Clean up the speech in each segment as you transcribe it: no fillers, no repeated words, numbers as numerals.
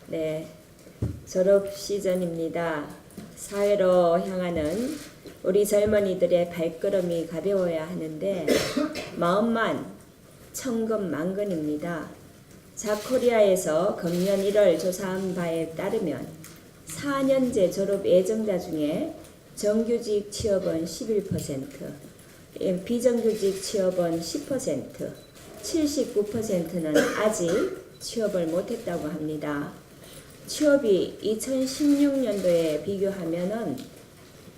네, 졸업 시즌입니다. 사회로 향하는 우리 젊은이들의 발걸음이 가벼워야 하는데 마음만 천근만근입니다. 자코리아에서 금년 1월 조사한 바에 따르면 4년제 졸업 예정자 중에 정규직 취업은 11%, 비정규직 취업은 10%, 79%는 아직 취업을 못했다고 합니다. 취업이 2016년도에 비교하면은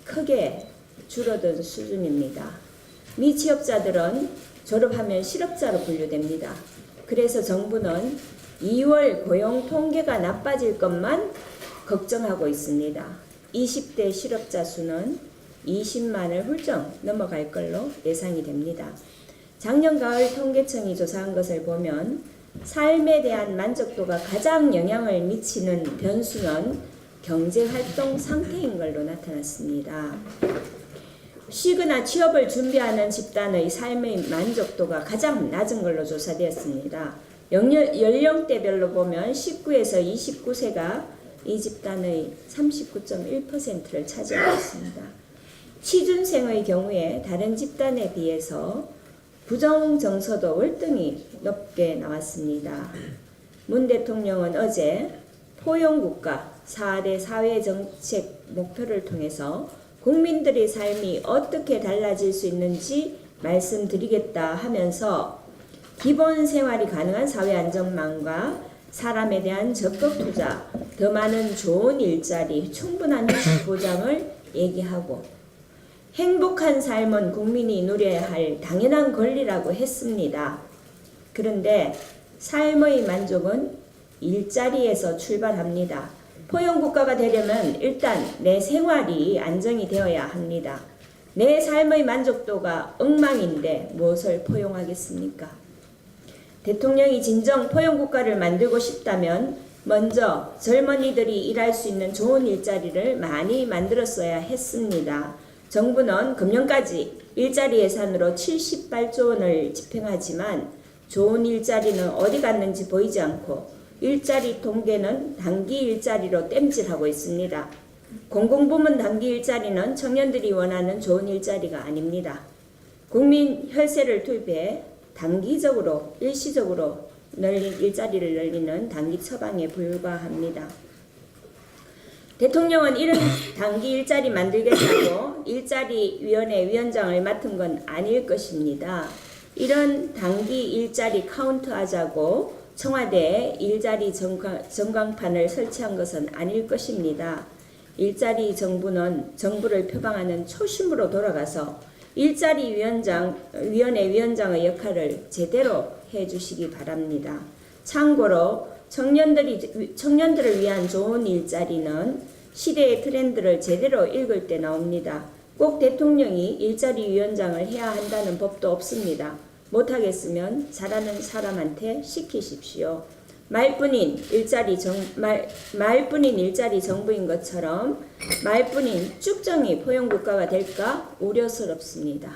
크게 줄어든 수준입니다. 미취업자들은 졸업하면 실업자로 분류됩니다. 그래서 정부는 2월 고용 통계가 나빠질 것만 걱정하고 있습니다. 20대 실업자 수는 20만을 훌쩍 넘어갈 걸로 예상이 됩니다. 작년 가을 통계청이 조사한 것을 보면 삶에 대한 만족도가 가장 영향을 미치는 변수는 경제활동 상태인 걸로 나타났습니다. 쉬거나 취업을 준비하는 집단의 삶의 만족도가 가장 낮은 걸로 조사되었습니다. 연령대별로 보면 19에서 29세가 이 집단의 39.1%를 차지하고 있습니다. 취준생의 경우에 다른 집단에 비해서 부정정서도 월등히 높게 나왔습니다. 문 대통령은 어제 포용국가 4대 사회정책 목표를 통해서 국민들의 삶이 어떻게 달라질 수 있는지 말씀드리겠다 하면서 기본 생활이 가능한 사회 안전망과 사람에 대한 적극 투자, 더 많은 좋은 일자리, 충분한 휴식 보장을 얘기하고 행복한 삶은 국민이 누려야 할 당연한 권리라고 했습니다. 그런데 삶의 만족은 일자리에서 출발합니다. 포용국가가 되려면 일단 내 생활이 안정이 되어야 합니다. 내 삶의 만족도가 엉망인데 무엇을 포용하겠습니까? 대통령이 진정 포용국가를 만들고 싶다면 먼저 젊은이들이 일할 수 있는 좋은 일자리를 많이 만들었어야 했습니다. 정부는 금년까지 일자리 예산으로 78조 원을 집행하지만 좋은 일자리는 어디 갔는지 보이지 않고 일자리 통계는 단기 일자리로 땜질하고 있습니다. 공공부문 단기 일자리는 청년들이 원하는 좋은 일자리가 아닙니다. 국민 혈세를 투입해 단기적으로 일시적으로 일자리를 늘리는 단기 처방에 불과합니다. 대통령은 이런 단기 일자리 만들겠다고 일자리위원회 위원장을 맡은 건 아닐 것입니다. 이런 단기 일자리 카운트하자고 청와대에 일자리 전광판을 설치한 것은 아닐 것입니다. 일자리 정부를 표방하는 초심으로 돌아가서 일자리위원회 위원장의 역할을 제대로 해주시기 바랍니다. 참고로 청년들을 위한 좋은 일자리는 시대의 트렌드를 제대로 읽을 때 나옵니다. 꼭 대통령이 일자리위원장을 해야 한다는 법도 없습니다. 못하겠으면 잘하는 사람한테 시키십시오. 말뿐인 일자리 정부인 것처럼 말뿐인 쭉정이 포용국가가 될까 우려스럽습니다.